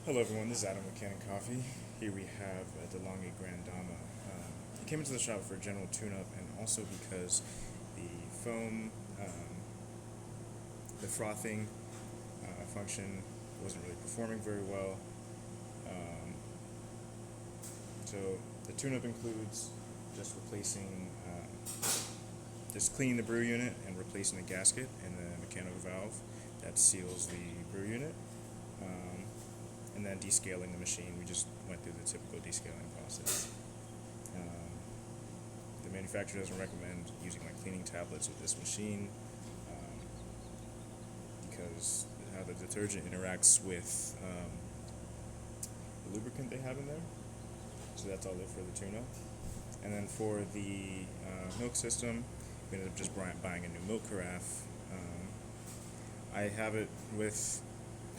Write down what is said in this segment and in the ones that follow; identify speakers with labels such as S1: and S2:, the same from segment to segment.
S1: Hello everyone, this is Adam with Kanen Coffee. Here we have a DeLonghi Gran Dama. I came into the shop for a general tune-up and also because the foam, the frothing function wasn't really performing very well. So the tune-up includes just replacing, just cleaning the brew unit and replacing the gasket and the mechanical valve that seals the brew unit. And then descaling the machine. We just went through the typical descaling process. The manufacturer doesn't recommend using like cleaning tablets with this machine because how the detergent interacts with the lubricant they have in there. So that's all there for the tune-up. And then for the milk system, we ended up just buying a new milk carafe. I have it with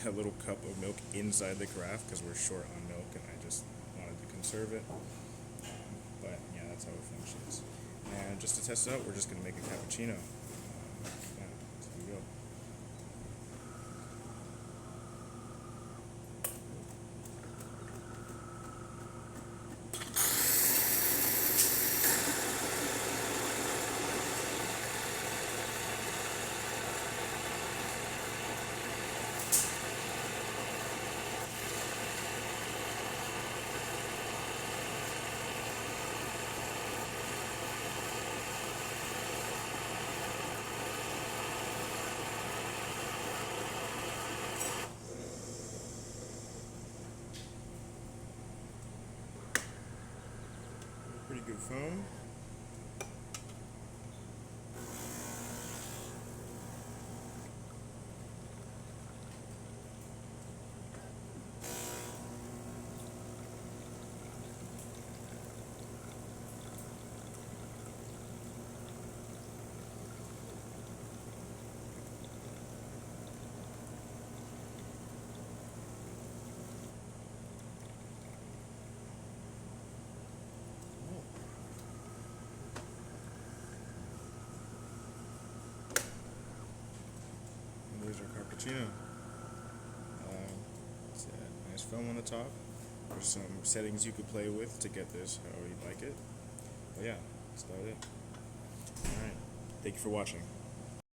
S1: a little cup of milk inside the carafe because we're short on milk and I just wanted to conserve it. But yeah, that's how it functions. And just to test it out, we're just going to make a cappuccino. Yeah, so here we go. Pretty good foam. There's our cappuccino. It's a nice foam on the top. There's some settings you could play with to get this how you like it. But yeah, that's about it. Alright, thank you for watching.